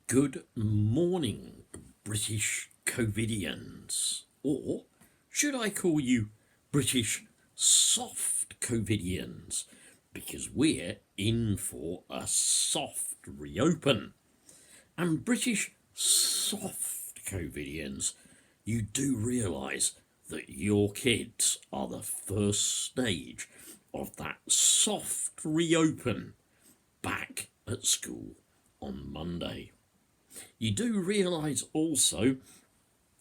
Good morning, British Covidians. Or should I call you British soft Covidians? Because we're in for a soft reopen. And British soft Covidians, you do realise that your kids are the first stage of that soft reopen back at school on Monday. You do realise also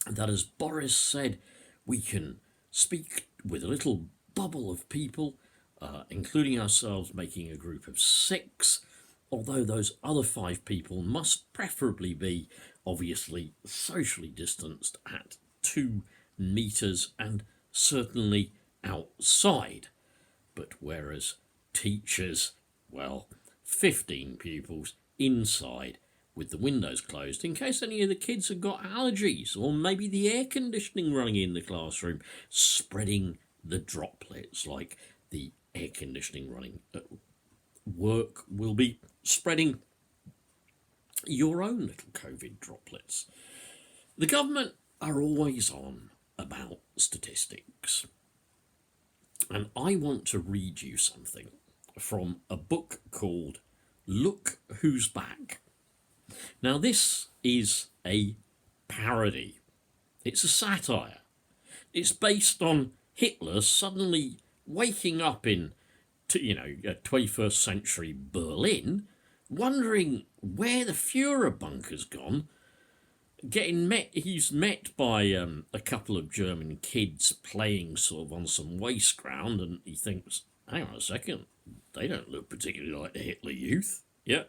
that, as Boris said, we can speak with a little bubble of people, including ourselves making a group of 6, although those other 5 people must preferably be obviously socially distanced at 2 metres and certainly outside. But whereas teachers, well, 15 pupils inside with the windows closed in case any of the kids have got allergies, or maybe the air conditioning running in the classroom spreading the droplets like the air conditioning running at work will be spreading your own little COVID droplets. The government are always on about statistics, and I want to read you something from a book called Look Who's Back. Now, this is a parody. It's a satire. It's based on Hitler suddenly waking up in, 21st century Berlin, wondering where the Führer bunker's gone. He's met by a couple of German kids playing sort of on some waste ground, and he thinks, hang on a second, they don't look particularly like the Hitler Youth. Yeah.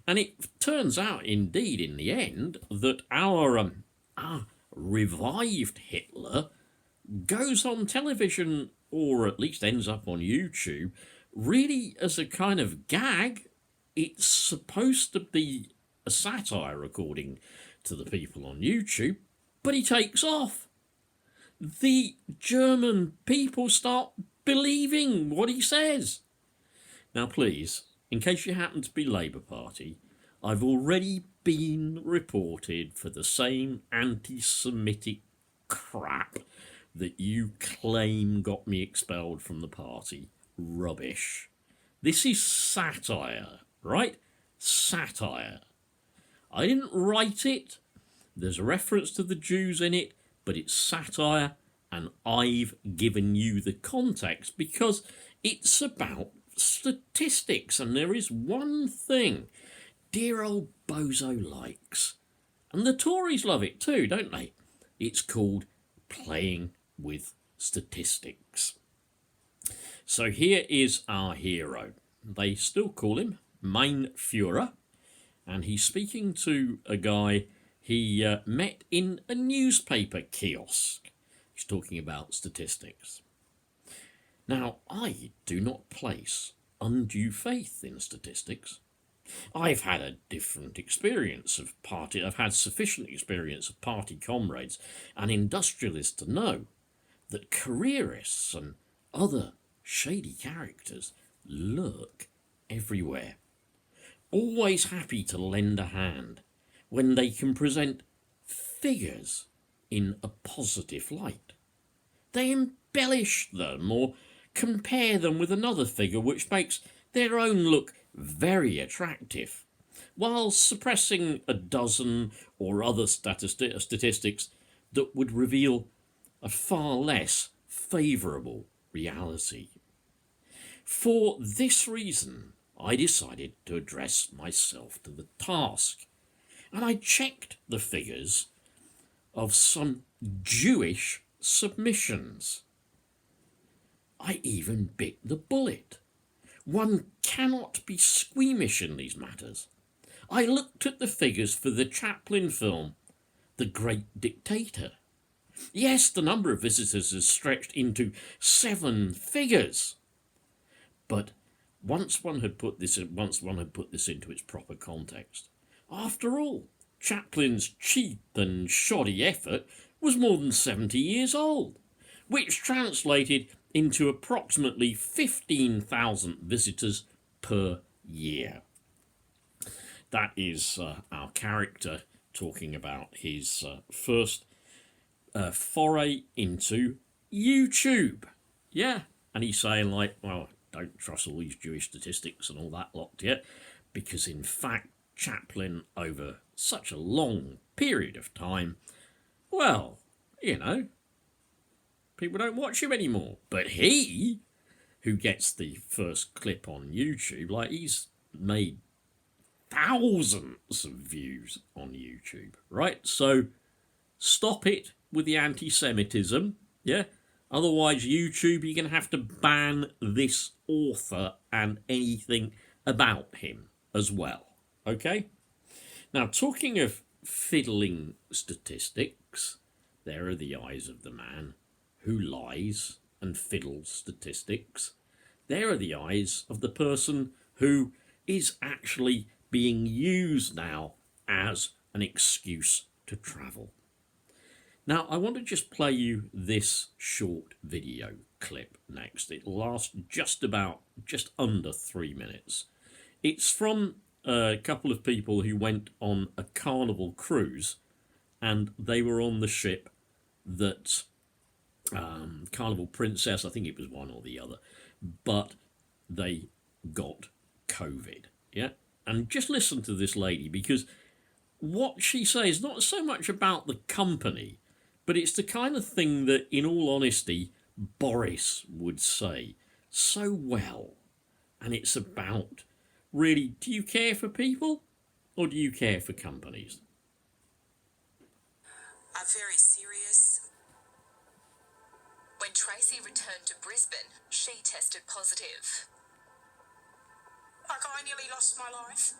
And it turns out, indeed, in the end, that our revived Hitler goes on television, or at least ends up on YouTube, really as a kind of gag. It's supposed to be a satire, according to the people on YouTube, but he takes off. The German people start believing what he says. Now, please, in case you happen to be Labour Party, I've already been reported for the same anti-Semitic crap that you claim got me expelled from the party. Rubbish. This is satire, right? Satire. I didn't write it. There's a reference to the Jews in it, but it's satire, and I've given you the context because it's about statistics, and there is one thing dear old Bozo likes, and the Tories love it too, don't they? It's called playing with statistics. So here is our hero. They still call him Mein Führer, and he's speaking to a guy he met in a newspaper kiosk. He's talking about statistics. Now, I do not place undue faith in statistics. I've had a different experience of party. I've had sufficient experience of party comrades and industrialists to know that careerists and other shady characters lurk everywhere, always happy to lend a hand when they can present figures in a positive light. They embellish them or compare them with another figure which makes their own look very attractive, while suppressing a dozen or other statistics that would reveal a far less favourable reality. For this reason, I decided to address myself to the task, and I checked the figures of some Jewish submissions. I even bit the bullet. One cannot be squeamish in these matters. I looked at the figures for the Chaplin film, The Great Dictator. Yes, the number of visitors is stretched into 7 figures. But once one had put this into its proper context, after all, Chaplin's cheap and shoddy effort was more than 70 years old, which translated into approximately 15,000 visitors per year. that is our character talking about his first foray into YouTube. Yeah, and he's saying, like, well, don't trust all these Jewish statistics and all that lot yet, because in fact, Chaplin, over such a long period of time, well, you know, people don't watch him anymore. But he, who gets the first clip on YouTube, like, he's made thousands of views on YouTube, right? So stop it with the anti-Semitism, yeah? Otherwise, YouTube, you're going to have to ban this author and anything about him as well, okay? Now, talking of fiddling statistics, there are the eyes of the man who lies and fiddles statistics. There are the eyes of the person who is actually being used now as an excuse to travel. Now, I want to just play you this short video clip next. It'll last just under 3 minutes. It's from a couple of people who went on a Carnival cruise, and they were on the ship that Carnival Princess, I think it was one or the other, but they got COVID, yeah? And just listen to this lady, because what she says, not so much about the company, but it's the kind of thing that, in all honesty, Boris would say so well. And it's about, really, do you care for people or do you care for companies? Are very serious. When Tracy returned to Brisbane, she tested positive. Like, I nearly lost my life,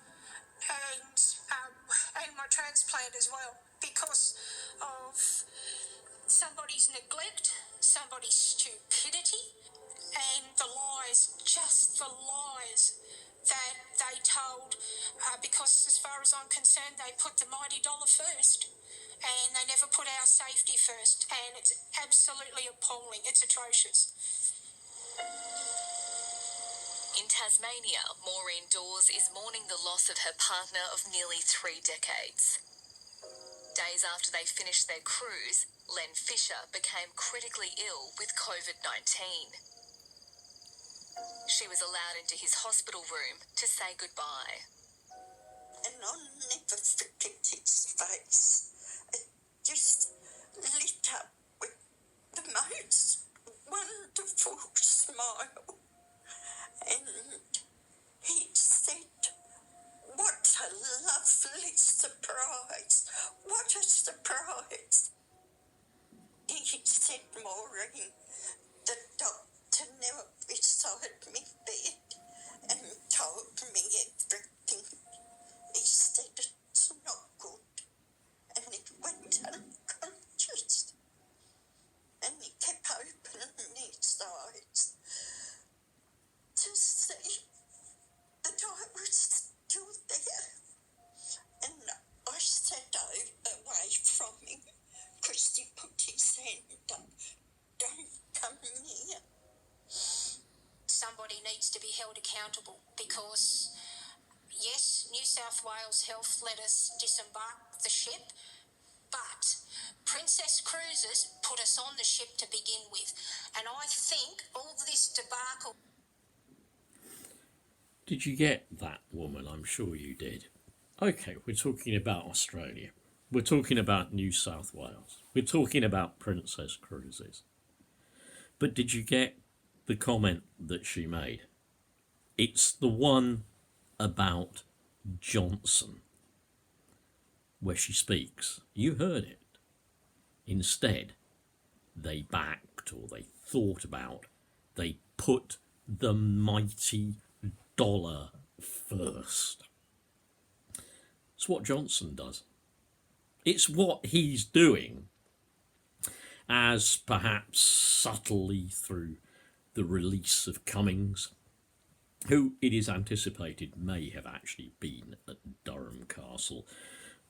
and my transplant as well, because of somebody's neglect, somebody's stupidity, and the lies, just the lies that they told, because as far as I'm concerned, they put the mighty dollar first, and they never put our safety first, and it's absolutely appalling. It's atrocious. In Tasmania, Maureen Dawes is mourning the loss of her partner of nearly 3 decades. Days after they finished their cruise, Len Fisher became critically ill with COVID-19. She was allowed into his hospital room to say goodbye. And I'll never forget his face. It just lit up with the most wonderful smile. And he said, "What a lovely surprise. What a surprise." He said, "Maureen, the doctor knelt beside me bed and told me everything. He said it's not good." And he went unconscious. And he kept opening his eyes to see that I was still there. And I sat away from him. Christy put his hand up. "Don't come near." Somebody needs to be held accountable, because, yes, New South Wales Health let us disembark the ship, but Princess Cruises put us on the ship to begin with. And I think all this debacle... Did you get that, woman? I'm sure you did. Okay, we're talking about Australia. We're talking about New South Wales. We're talking about Princess Cruises. But did you get the comment that she made? It's the one about Johnson, where she speaks. You heard it. Instead, they backed, or they thought about, they put the mighty dollar first. It's what Johnson does. It's what he's doing, as perhaps subtly through the release of Cummings, who it is anticipated may have actually been at Durham Castle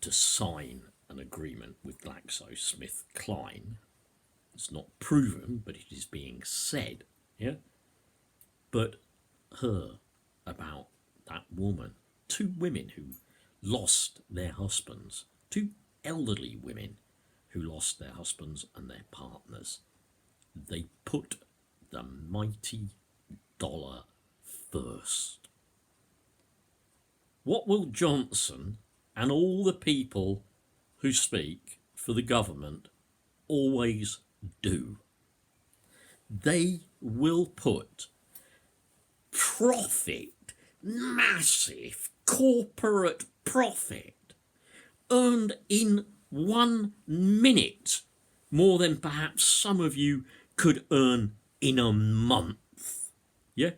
to sign an agreement with GlaxoSmithKline. It's not proven, but it is being said, yeah? But her, about that woman, 2 women who lost their husbands, two elderly women who lost their husbands and their partners. They put the mighty dollar first. What will Johnson and all the people who speak for the government always do? They will put profit, massive corporate profit, earned in 1 minute, more than perhaps some of you could earn in a month. Yeah?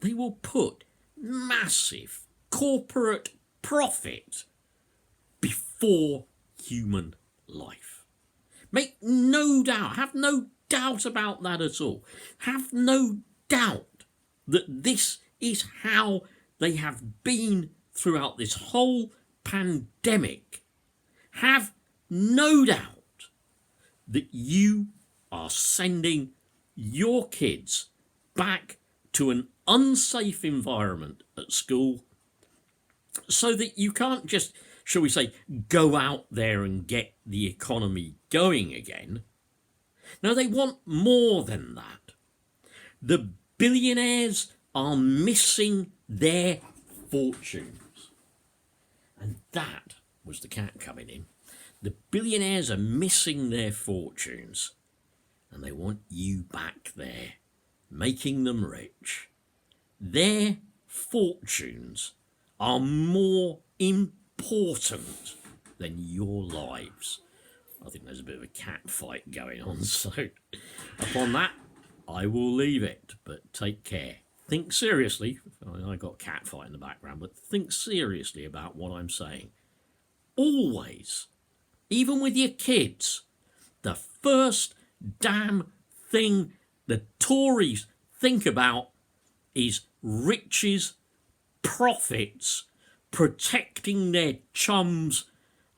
They will put massive corporate profit before human life. Make no doubt, have no doubt about that at all. Have no doubt that this is how they have been throughout this whole pandemic. Have no doubt that you are sending your kids back to an unsafe environment at school so that you can't just, shall we say, go out there and get the economy going again. No, they want more than that. The billionaires are missing their fortunes. And that was the cat coming in. The billionaires are missing their fortunes. And they want you back there, making them rich. Their fortunes are more important than your lives. I think there's a bit of a cat fight going on, so upon that, I will leave it, but take care. Think seriously. I got cat fight in the background, but think seriously about what I'm saying. Always, even with your kids, the first damn thing the Tories think about is riches, profits, protecting their chums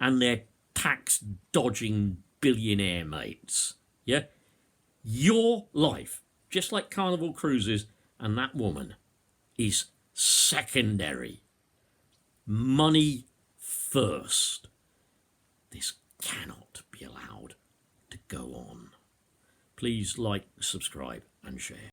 and their tax-dodging billionaire mates. Yeah? Your life, just like Carnival Cruises and that woman, is secondary. Money first. This cannot be allowed to go on. Please like, subscribe and share.